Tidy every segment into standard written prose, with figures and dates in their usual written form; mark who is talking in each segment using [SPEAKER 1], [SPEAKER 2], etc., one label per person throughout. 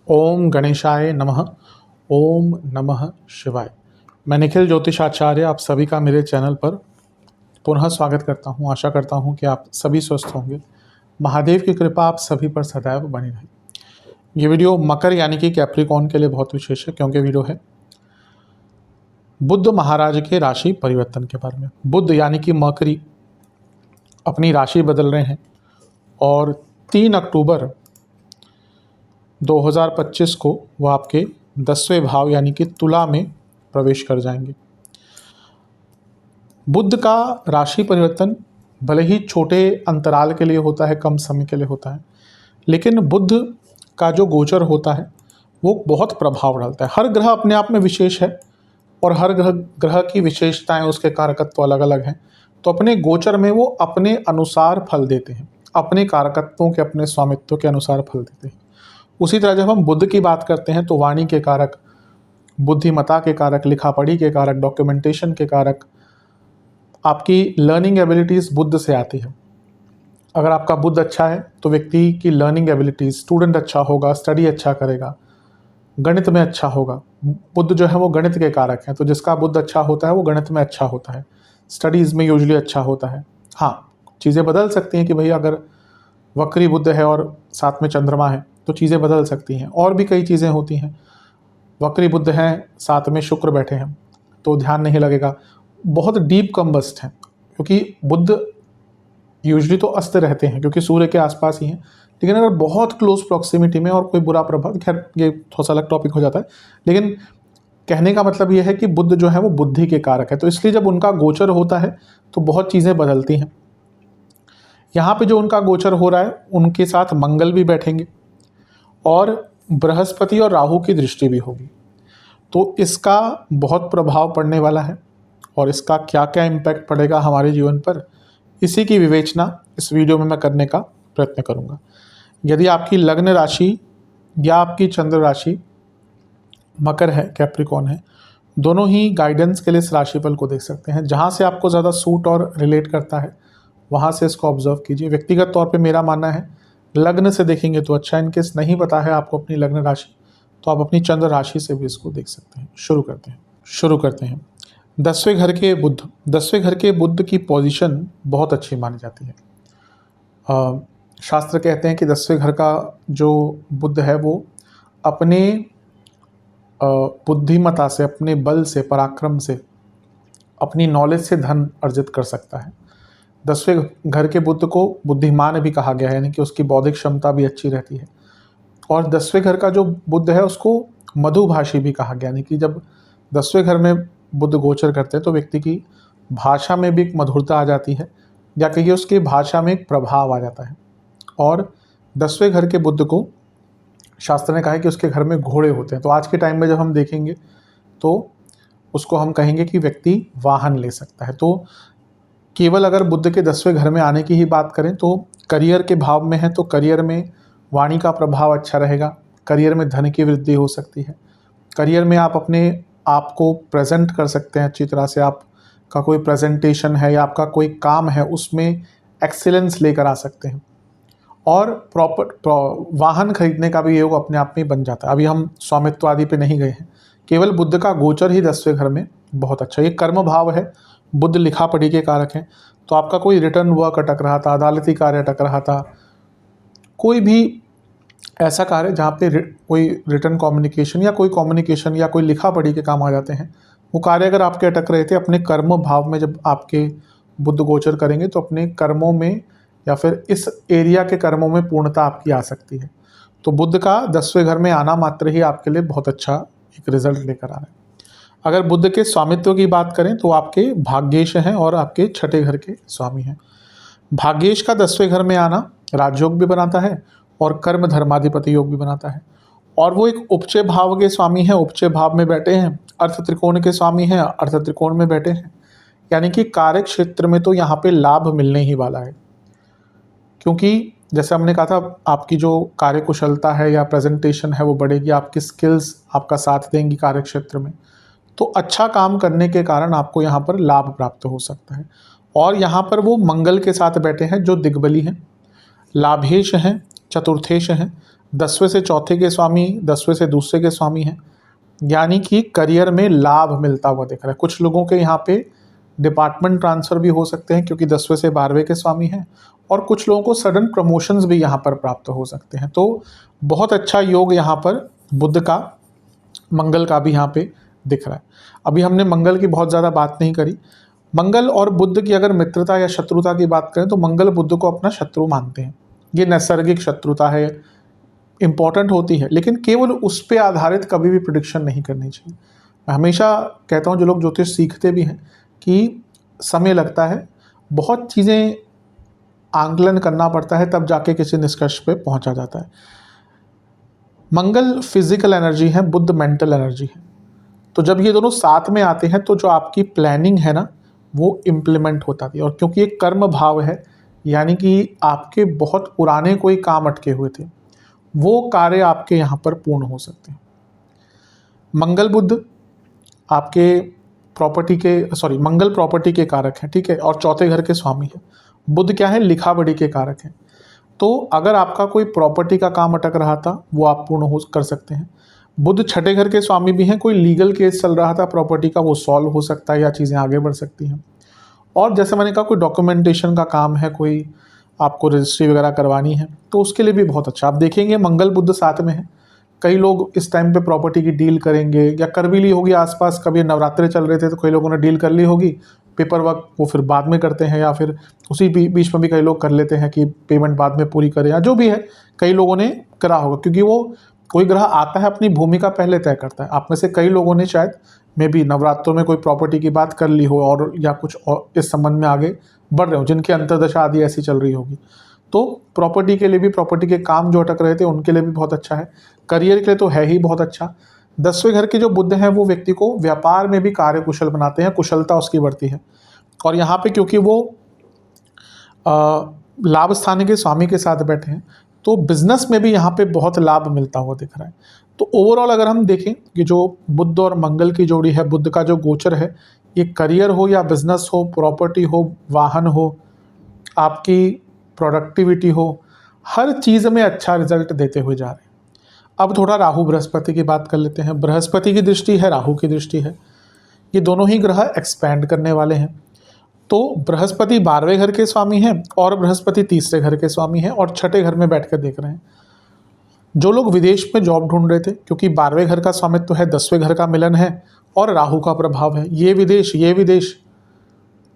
[SPEAKER 1] ओम गणेशाय नमः। ओम नमः शिवाय। मैं निखिल ज्योतिषाचार्य आप सभी का मेरे चैनल पर पुनः स्वागत करता हूं। आशा करता हूं कि आप सभी स्वस्थ होंगे। महादेव की कृपा आप सभी पर सदैव बनी रहे। ये वीडियो मकर यानी कि कैप्रिकॉर्न के लिए बहुत विशेष है, क्योंकि वीडियो है बुध महाराज के राशि परिवर्तन के बारे में। बुध यानी कि मकरी अपनी राशि बदल रहे हैं और 3 अक्टूबर 2025 को वो आपके 10वें भाव यानी कि तुला में प्रवेश कर जाएंगे। बुध का राशि परिवर्तन भले ही छोटे अंतराल के लिए होता है, कम समय के लिए होता है, लेकिन बुध का जो गोचर होता है वो बहुत प्रभाव डालता है। हर ग्रह अपने आप में विशेष है और हर ग्रह की विशेषताएं, उसके कारकत्व अलग अलग हैं। तो अपने गोचर में वो अपने अनुसार फल देते हैं, अपने कारकत्वों के, अपने स्वामित्व के अनुसार फल देते हैं। उसी तरह जब हम बुध की बात करते हैं तो वाणी के कारक, बुद्धिमत्ता के कारक, लिखा पढ़ी के कारक, डॉक्यूमेंटेशन के कारक, आपकी लर्निंग एबिलिटीज़ बुध से आती है। अगर आपका बुध अच्छा है तो व्यक्ति की लर्निंग एबिलिटीज़, स्टूडेंट अच्छा होगा, स्टडी अच्छा करेगा, गणित में अच्छा होगा। बुध जो है वो गणित के कारक हैं, तो जिसका बुध अच्छा होता है वो गणित में अच्छा होता है, स्टडीज़ में यूजुअली अच्छा होता है। हाँ, चीज़ें बदल सकती हैं कि भाई अगर वक्री बुध है और साथ में चंद्रमा है तो चीज़ें बदल सकती हैं। और भी कई चीज़ें होती हैं, वक्री बुध हैं, साथ में शुक्र बैठे हैं तो ध्यान नहीं लगेगा, बहुत डीप कम्बस्ट हैं, क्योंकि बुध यूजुअली तो अस्त रहते हैं क्योंकि सूर्य के आसपास ही हैं। लेकिन अगर बहुत क्लोज प्रॉक्सिमिटी में और कोई बुरा प्रभाव, खैर ये थोड़ा सा अलग टॉपिक हो जाता है, लेकिन कहने का मतलब ये है कि बुध जो है वो बुद्धि के कारक है। तो इसलिए जब उनका गोचर होता है तो बहुत चीज़ें बदलती हैं। यहाँ पे जो उनका गोचर हो रहा है उनके साथ मंगल भी बैठेंगे और बृहस्पति और राहु की दृष्टि भी होगी, तो इसका बहुत प्रभाव पड़ने वाला है। और इसका क्या क्या इम्पैक्ट पड़ेगा हमारे जीवन पर, इसी की विवेचना इस वीडियो में मैं करने का प्रयत्न करूंगा। यदि आपकी लग्न राशि या आपकी चंद्र राशि मकर है, कैप्रिकॉर्न है, दोनों ही गाइडेंस के लिए इस राशिफल को देख सकते हैं। जहाँ से आपको ज़्यादा सूट और रिलेट करता है वहाँ से इसको ऑब्जर्व कीजिए। व्यक्तिगत तौर पे मेरा मानना है लग्न से देखेंगे तो अच्छा। इनकेस नहीं पता है आपको अपनी लग्न राशि, तो आप अपनी चंद्र राशि से भी इसको देख सकते हैं। शुरू करते हैं 10वें घर के बुध। 10वें घर के बुध की पोजीशन बहुत अच्छी मानी जाती है। शास्त्र कहते हैं कि 10वें घर का जो बुध है वो अपने बुद्धिमत्ता से, अपने बल से, पराक्रम से, अपनी नॉलेज से धन अर्जित कर सकता है। 10वें घर के बुध को बुद्धिमान भी कहा गया है, यानी कि उसकी बौद्धिक क्षमता भी अच्छी रहती है। और 10वें घर का जो बुध है उसको मधुभाषी भी कहा गया, यानी कि जब 10वें घर में बुध गोचर करते हैं तो व्यक्ति की भाषा में भी एक मधुरता आ जाती है, या कहिए उसकी भाषा में एक प्रभाव आ जाता है। और 10वें घर के बुध को शास्त्र ने कहा है कि उसके घर में घोड़े होते हैं। तो आज के टाइम में जब हम देखेंगे तो उसको हम कहेंगे कि व्यक्ति वाहन ले सकता है। तो केवल अगर बुध के 10वें घर में आने की ही बात करें तो करियर के भाव में है तो करियर में वाणी का प्रभाव अच्छा रहेगा, करियर में धन की वृद्धि हो सकती है, करियर में आप अपने आप को प्रेजेंट कर सकते हैं अच्छी तरह से। आपका कोई प्रेजेंटेशन है या आपका कोई काम है उसमें एक्सीलेंस लेकर आ सकते हैं। और वाहन खरीदने का भी योग अपने आप में बन जाता है। अभी हम स्वामित्व आदि पे नहीं गए हैं, केवल बुध का गोचर ही 10वें घर में बहुत अच्छा। ये कर्म भाव है, बुध लिखा पढ़ी के कारक हैं। तो आपका कोई रिटर्न वर्क अटक रहा था, अदालती कार्य अटक रहा था, कोई भी ऐसा कार्य जहाँ पे कोई रिटर्न कम्युनिकेशन या कोई लिखा पढ़ी के काम आ जाते हैं, वो कार्य अगर आपके अटक रहे थे, अपने कर्म भाव में जब आपके बुध गोचर करेंगे तो अपने कर्मों में या फिर इस एरिया के कर्मों में पूर्णता आपकी आ सकती है। तो बुध का 10वें घर में आना मात्र ही आपके लिए बहुत अच्छा एक रिजल्ट लेकर आ रहा है। अगर बुध के स्वामित्व की बात करें तो आपके भाग्येश हैं और आपके छठे घर के स्वामी हैं। भाग्येश का 10वें घर में आना राजयोग भी बनाता है और कर्म धर्माधिपति योग भी बनाता है। और वो एक उपचय भाव के स्वामी हैं, उपचय भाव में बैठे हैं, अर्थ त्रिकोण के स्वामी हैं, अर्थ त्रिकोण में बैठे हैं। यानी कि कार्य क्षेत्र में तो यहाँ पे लाभ मिलने ही वाला है, क्योंकि जैसे हमने कहा था आपकी जो कार्यकुशलता है या प्रेजेंटेशन है वो बढ़ेगी, आपकी स्किल्स आपका साथ देंगी कार्य क्षेत्र में। तो अच्छा काम करने के कारण आपको यहाँ पर लाभ प्राप्त हो सकता है। और यहाँ पर वो मंगल के साथ बैठे हैं जो दिग्बली हैं, लाभेश हैं, चतुर्थेश हैं, 10वें से चौथे के स्वामी 10वें से दूसरे के स्वामी हैं, यानी कि करियर में लाभ मिलता हुआ दिख रहा है। कुछ लोगों के यहाँ पे डिपार्टमेंट ट्रांसफ़र भी हो सकते हैं क्योंकि 10वें से 12वें के स्वामी हैं, और कुछ लोगों को सडन प्रमोशंस भी यहाँ पर प्राप्त हो सकते हैं। तो बहुत अच्छा योग यहाँ पर बुध का, मंगल का भी यहाँ पे दिख रहा है। अभी हमने मंगल की बहुत ज़्यादा बात नहीं करी। मंगल और बुध की अगर मित्रता या शत्रुता की बात करें तो मंगल बुध को अपना शत्रु मानते हैं। ये नैसर्गिक शत्रुता है, इम्पॉर्टेंट होती है, लेकिन केवल उस पर आधारित कभी भी प्रिडिक्शन नहीं करनी चाहिए। मैं हमेशा कहता हूँ, जो लोग ज्योतिष सीखते भी हैं, कि समय लगता है, बहुत चीज़ें आंकलन करना पड़ता है, तब जाके किसी निष्कर्ष पे पहुंचा जाता है। मंगल फिजिकल एनर्जी है, बुध मेंटल एनर्जी है। तो जब ये दोनों साथ में आते हैं तो जो आपकी प्लानिंग है ना, वो इम्प्लीमेंट होता है। और क्योंकि एक कर्म भाव है, यानी कि आपके बहुत पुराने कोई काम अटके हुए थे, वो कार्य आपके यहाँ पर पूर्ण हो सकते हैं। मंगल बुध आपके प्रॉपर्टी के मंगल प्रॉपर्टी के कारक हैं, ठीक है, और चौथे घर के स्वामी है। बुध क्या है, लिखा बड़ी के कारक हैं। तो अगर आपका कोई प्रॉपर्टी का काम अटक रहा था, वो आप पूर्ण हो कर सकते हैं। बुध छठे घर के स्वामी भी हैं, कोई लीगल केस चल रहा था प्रॉपर्टी का, वो सॉल्व हो सकता है या चीज़ें आगे बढ़ सकती हैं। और जैसे मैंने कहा, कोई डॉक्यूमेंटेशन का काम है, कोई आपको रजिस्ट्री वगैरह करवानी है, तो उसके लिए भी बहुत अच्छा। आप देखेंगे मंगल बुध साथ में है, कई लोग इस टाइम पे प्रॉपर्टी की डील करेंगे, या कर भी ली होगी आसपास। कभी नवरात्रे चल रहे थे तो कई लोगों ने डील कर ली होगी, पेपर वर्क वो फिर बाद में करते हैं, या फिर उसी बीच में भी कई लोग कर लेते हैं कि पेमेंट बाद में पूरी करें, या जो भी है, कई लोगों ने करा होगा। क्योंकि वो कोई ग्रह आता है, अपनी भूमिका पहले तय करता है। आप में से कई लोगों ने शायद मे भी नवरात्रों में कोई प्रॉपर्टी की बात कर ली हो, और या कुछ और इस संबंध में आगे बढ़ रहे हो, जिनकी अंतर्दशा आदि ऐसी चल रही होगी। तो प्रॉपर्टी के लिए भी, प्रॉपर्टी के काम जो अटक रहे थे उनके लिए भी बहुत अच्छा है। करियर के लिए तो है ही बहुत अच्छा। 10वें घर के जो बुध हैं, वो व्यक्ति को व्यापार में भी कार्यकुशल बनाते हैं, कुशलता उसकी बढ़ती है। और यहाँ पे क्योंकि वो लाभ स्थान के स्वामी के साथ बैठे हैं, तो बिजनेस में भी यहाँ पे बहुत लाभ मिलता हुआ दिख रहा है। तो ओवरऑल अगर हम देखें कि जो बुध और मंगल की जोड़ी है, बुध का जो गोचर है, ये करियर हो या बिजनेस हो, प्रॉपर्टी हो, वाहन हो, आपकी प्रोडक्टिविटी हो, हर चीज़ में अच्छा रिजल्ट देते हुए जा रहे हैं। अब थोड़ा राहु बृहस्पति की बात कर लेते हैं। बृहस्पति की दृष्टि है, राहु की दृष्टि है, ये दोनों ही ग्रह एक्सपैंड करने वाले हैं। तो बृहस्पति 12वें घर के स्वामी हैं, और बृहस्पति तीसरे घर के स्वामी हैं, और छठे घर में बैठ कर देख रहे हैं। जो लोग विदेश में जॉब ढूंढ रहे थे, क्योंकि 12वें घर का स्वामित्व है, 10वें घर का मिलन है, और राहु का प्रभाव है, ये विदेश,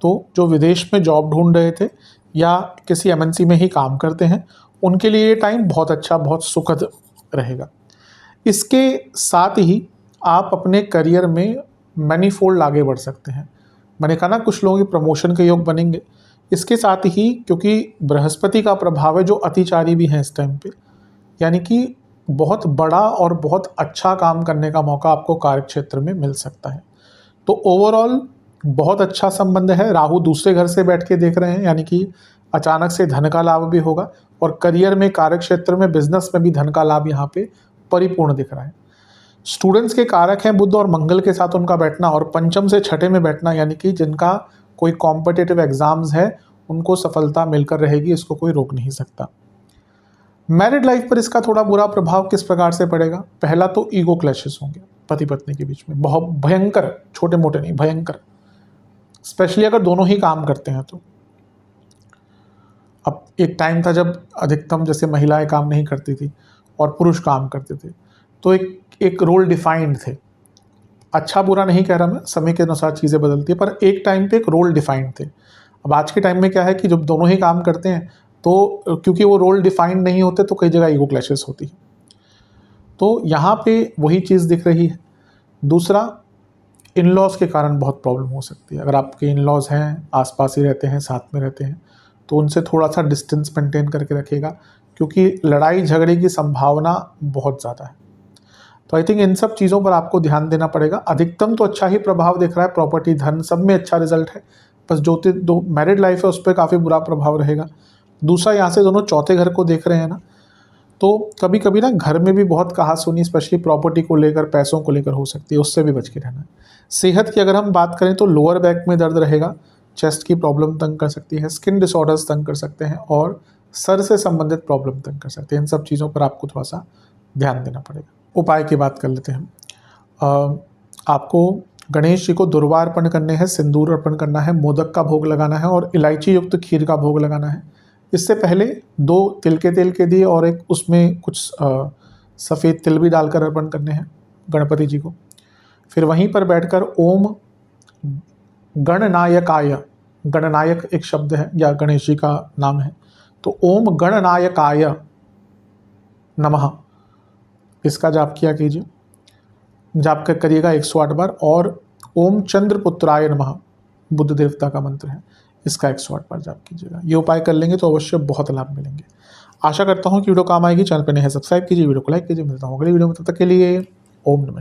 [SPEAKER 1] तो जो विदेश में जॉब ढूंढ रहे थे या किसी एमएनसी में ही काम करते हैं, उनके लिए ये टाइम बहुत अच्छा, बहुत सुखद रहेगा। इसके साथ ही आप अपने करियर में मैनीफोल्ड आगे बढ़ सकते हैं। मैंने कहा ना, कुछ लोगों की प्रमोशन के योग बनेंगे। इसके साथ ही क्योंकि बृहस्पति का प्रभाव है, जो अतिचारी भी हैं इस टाइम पे, यानी कि बहुत बड़ा और बहुत अच्छा काम करने का मौका आपको कार्यक्षेत्र में मिल सकता है। तो ओवरऑल बहुत अच्छा संबंध है। राहु दूसरे घर से बैठ के देख रहे हैं, यानी कि अचानक से धन का लाभ भी होगा, और करियर में, कार्यक्षेत्र में, बिजनेस में भी धन का लाभ यहाँ पे परिपूर्ण दिख रहा है। स्टूडेंट्स के कारक हैं बुध, और मंगल के साथ उनका बैठना, और पंचम से छठे में बैठना, यानी कि जिनका कोई कॉम्पिटिटिव एग्जाम्स है, उनको सफलता मिलकर रहेगी, इसको कोई रोक नहीं सकता। मैरिड लाइफ पर इसका थोड़ा बुरा प्रभाव किस प्रकार से पड़ेगा? पहला तो ईगो क्लैशेस होंगे पति पत्नी के बीच में, बहुत भयंकर, छोटे मोटे नहीं, भयंकर, स्पेशली अगर दोनों ही काम करते हैं तो। अब एक टाइम था जब अधिकतम जैसे महिलाएं काम नहीं करती थी और पुरुष काम करते थे, तो एक रोल डिफाइंड थे। अच्छा बुरा नहीं कह रहा मैं, समय के अनुसार चीज़ें बदलती है, पर एक टाइम पे एक रोल डिफाइंड थे। अब आज के टाइम में क्या है कि जब दोनों ही काम करते हैं, तो क्योंकि वो रोल डिफाइंड नहीं होते, तो कई जगह ईगो क्लैशेस होती है। तो यहाँ पे वही चीज़ दिख रही है। दूसरा, इन लॉज के कारण बहुत प्रॉब्लम हो सकती है। अगर आपके इन लॉज हैं, आसपास ही रहते हैं, साथ में रहते हैं, तो उनसे थोड़ा सा डिस्टेंस मेंटेन करके रखिएगा, क्योंकि लड़ाई झगड़े की संभावना बहुत ज़्यादा है। तो आई थिंक इन सब चीज़ों पर आपको ध्यान देना पड़ेगा। अधिकतम तो अच्छा ही प्रभाव दिख रहा है, प्रॉपर्टी, धन, सब में अच्छा रिजल्ट है। बस जो मैरिड लाइफ है उस पर काफ़ी बुरा प्रभाव रहेगा। दूसरा, यहाँ से दोनों चौथे घर को देख रहे हैं ना, तो कभी कभी ना घर में भी बहुत कहासुनी, स्पेशली प्रॉपर्टी को लेकर, पैसों को लेकर हो सकती है, उससे भी बच के रहना है। सेहत की अगर हम बात करें तो लोअर बैक में दर्द रहेगा, चेस्ट की प्रॉब्लम तंग कर सकती है, स्किन डिसऑर्डर्स तंग कर सकते हैं, और सर से संबंधित प्रॉब्लम तक कर सकते हैं। इन सब चीज़ों पर आपको थोड़ा सा ध्यान देना पड़ेगा। उपाय की बात कर लेते हैं। आपको गणेश जी को दुर्वा अर्पण करने हैं, सिंदूर अर्पण करना है, मोदक का भोग लगाना है और इलायची युक्त खीर का भोग लगाना है। इससे पहले 2 तिल के तेल के दिए और एक उसमें कुछ सफ़ेद तिल भी डालकर अर्पण करने हैं गणपति जी को। फिर वहीं पर बैठकर ओम गणनायकाय, गणनायक एक शब्द है या गणेश जी का नाम है, तो ओम गणनायकाय नमः इसका जाप किया कीजिए। जाप करिएगा 108 बार। और ओम चंद्रपुत्राय नमः बुद्ध देवता का मंत्र है, इसका 108 बार जाप कीजिएगा। ये उपाय कर लेंगे तो अवश्य बहुत लाभ मिलेंगे। आशा करता हूँ कि वीडियो काम आएगी। चैनल पर नए हैं सब्सक्राइब कीजिए, वीडियो को लाइक कीजिए। मिलता हूँ अगली वीडियो में, तब तक के लिए ओम नमः।